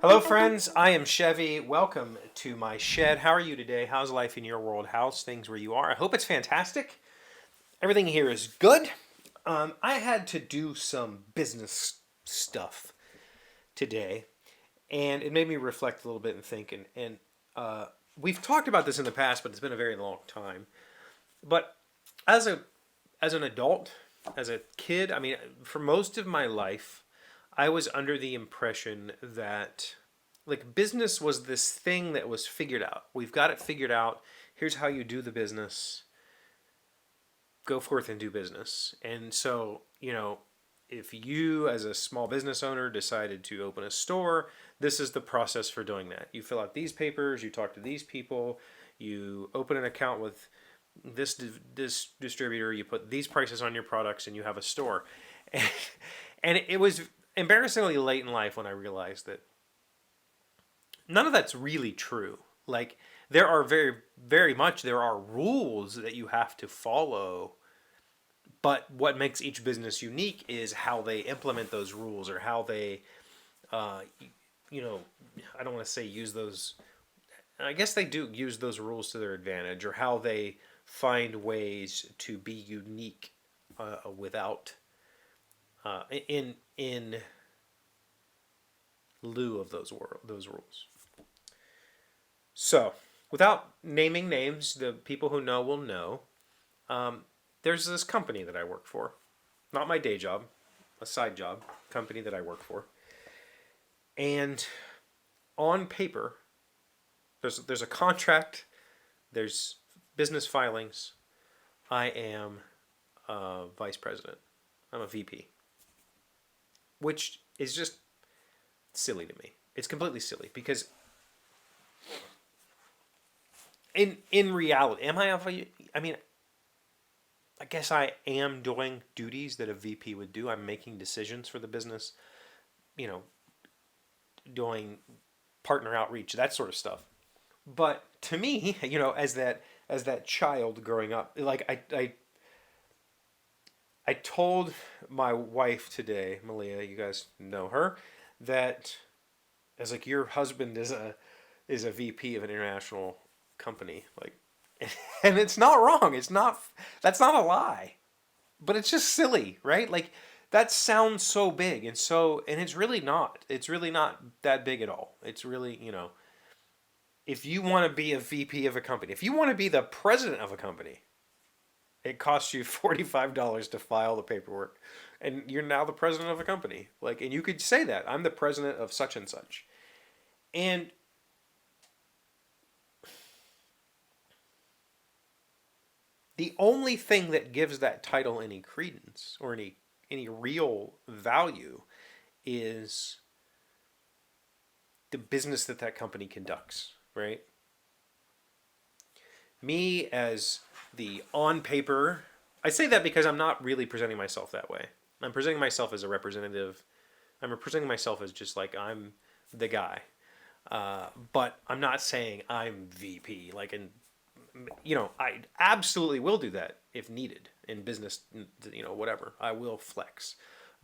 Hello, friends. I am Chevee. Welcome to my shed. How are you today? How's life in your world? How's things where you are? I hope it's fantastic. Everything here is good. I had to do some business stuff today, and it made me reflect a little bit and think. And we've talked about this in the past, but it's been a very long time. But as a as an adult, as a kid, I mean, for most of my life, I was under the impression that like business was this thing that was figured out. We've got it figured out. Here's how you do the business. Go forth and do business. And so, if you as a small business owner decided to open a store, this is the process for doing that. You fill out these papers, you talk to these people, you open an account with this distributor, you put these prices on your products, and you have a store. And, and it was embarrassingly late in life when I realized that none of that's really true. Like there are very much there are rules that you have to follow, but what makes each business unique is how they implement those rules or how they, uh, you know, I don't want to say use those. I guess they do use those rules to their advantage, or how they find ways to be unique without in lieu of those rules. So, without naming names, the people who know will know. Um, there's this company that I work for, not my day job, a side job company that I work for, and on paper, there's a contract, there's business filings. I am a vice president. I'm a VP, which is just silly to me. It's completely silly because in reality, am I a? I mean, I guess I am doing duties that a VP would do. I'm making decisions for the business, you know, doing partner outreach, that sort of stuff. But to me, as that child growing up, like I told my wife today, Malia, you guys know her, that as like your husband is a VP of an international company, like, and it's not wrong. It's not. That's not a lie, but it's just silly, right? Like that sounds so big and it's really not. It's really not that big at all. It's really, if you want to be a VP of a company, if you want to be the president of a company, it costs you $45 to file the paperwork, and you're now the president of a company. Like, and you could say that I'm the president of such and such, and the only thing that gives that title any credence or any real value is the business that company conducts, right? Me as the on paper, I say that because I'm not really presenting myself that way. I'm presenting myself as a representative. I'm representing myself as just like I'm the guy. But I'm not saying I'm VP. Like, I absolutely will do that if needed in business. Whatever. I will flex.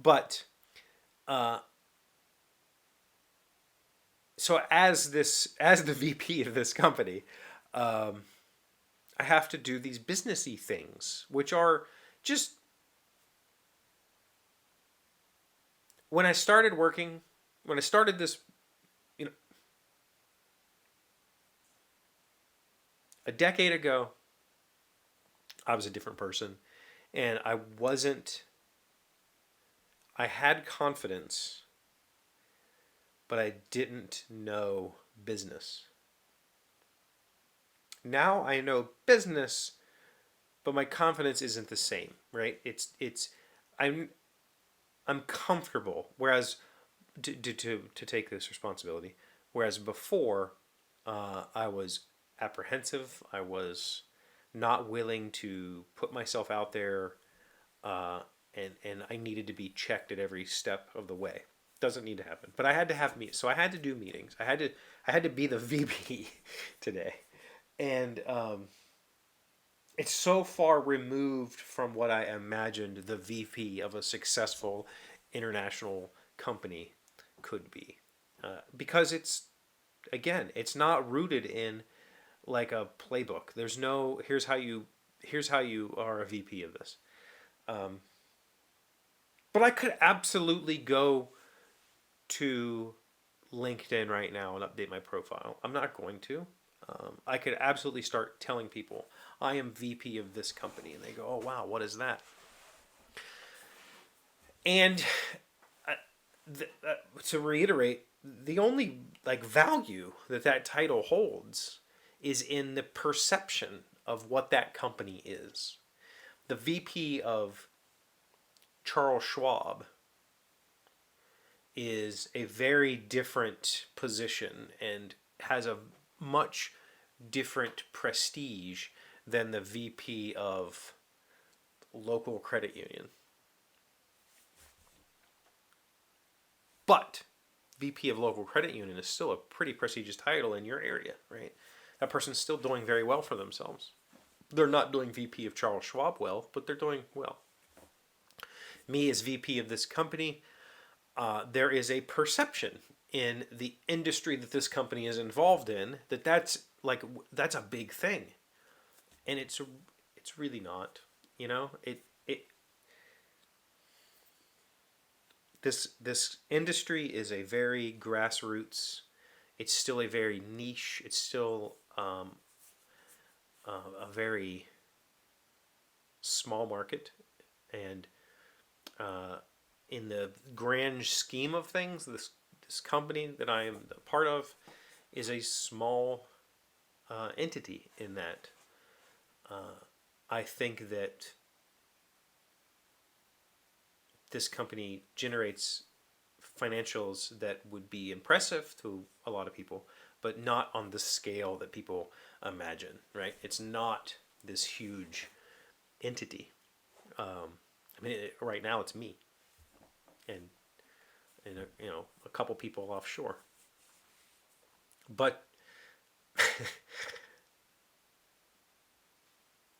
But uh, so as the VP of this company, um, I have to do these businessy things, which are just when I started working, when I started this, you know, a decade ago, I was a different person, and I wasn't. I had confidence, but I didn't know business. Now I know business, but my confidence isn't the same, right? I'm I'm comfortable. Whereas to take this responsibility, whereas before, I was apprehensive. I was not willing to put myself out there, uh, and I needed to be checked at every step of the way. Doesn't need to happen, but I had to have meetings. So I had to do meetings. I had to be the VP today, and it's so far removed from what I imagined the VP of a successful international company could be. because it's not rooted in like a playbook. There's no here's how you are a VP of this. But I could absolutely go to LinkedIn right now and update my profile. I'm not going to. I could absolutely start telling people I am VP of this company, and they go, "Oh wow, what is that?" And to reiterate, the only like value that that title holds is in the perception of what that company is. The VP of Charles Schwab is a very different position and has a much different prestige than the VP of local credit union. But VP of local credit union is still a pretty prestigious title in your area, right? That person's still doing very well for themselves. They're not doing VP of Charles Schwab well, but they're doing well. Me as VP of this company, there is a perception in the industry that this company is involved in that's a big thing, and it's really not. You know, this industry is a very grassroots. It's still a very niche. It's still a very small market, and in the grand scheme of things, this company that I am a part of is a small entity in that. I think that this company generates financials that would be impressive to a lot of people, but not on the scale that people imagine, right? It's not this huge entity. Right now it's me and a couple people offshore. But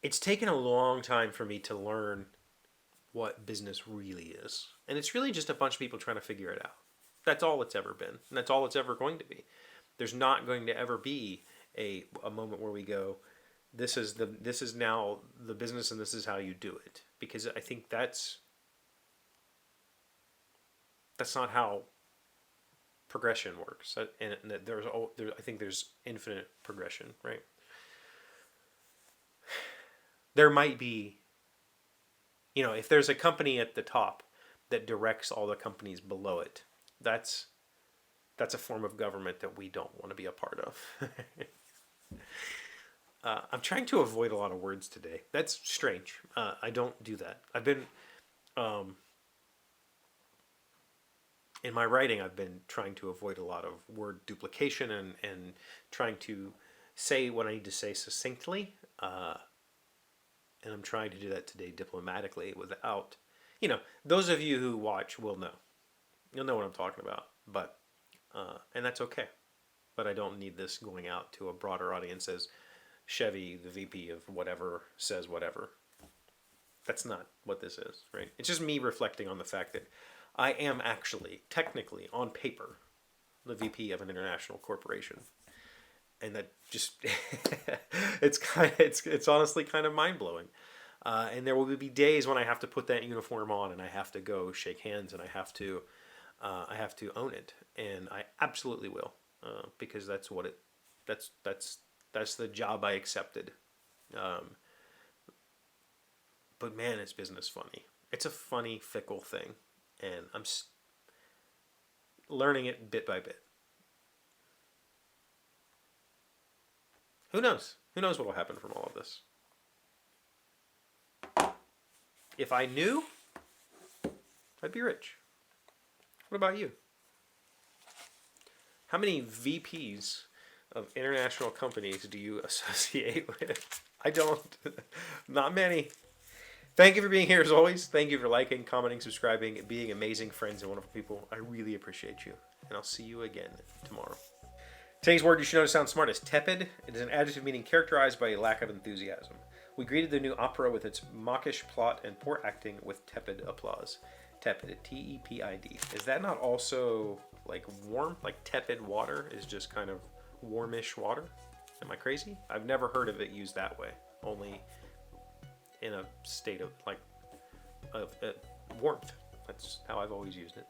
it's taken a long time for me to learn what business really is. And it's really just a bunch of people trying to figure it out. That's all it's ever been. And that's all it's ever going to be. There's not going to ever be a moment where we go, this is now the business and this is how you do it. Because I think that's not how progression works. And I think there's infinite progression, right? There might be, if there's a company at the top that directs all the companies below it, that's a form of government that we don't want to be a part of. I'm trying to avoid a lot of words today. That's strange. I don't do that. I've been, in my writing, I've been trying to avoid a lot of word duplication and trying to say what I need to say succinctly. And I'm trying to do that today diplomatically without, those of you who watch will know. You'll know what I'm talking about. But, and that's okay. But I don't need this going out to a broader audience as Chevee, the VP of whatever, says whatever. That's not what this is, right? It's just me reflecting on the fact that I am actually, technically, on paper, the VP of an international corporation. And that just, it's honestly kind of mind-blowing. And there will be days when I have to put that uniform on and I have to go shake hands and I have to own it. And I absolutely will, because that's the job I accepted. But man, is business funny. It's a funny, fickle thing. And I'm learning it bit by bit. Who knows? Who knows what will happen from all of this? If I knew, I'd be rich. What about you? How many VPs of international companies do you associate with? I don't. Not many. Thank you for being here as always. Thank you for liking, commenting, subscribing, being amazing friends and wonderful people. I really appreciate you. And I'll see you again tomorrow. Today's word you should know to sound smart is tepid. It is an adjective meaning characterized by a lack of enthusiasm. We greeted the new opera with its mawkish plot and poor acting with tepid applause. Tepid, T-E-P-I-D. Is that not also like warm? Like tepid water is just kind of warmish water? Am I crazy? I've never heard of it used that way. Only in a state of like of warmth. That's how I've always used it.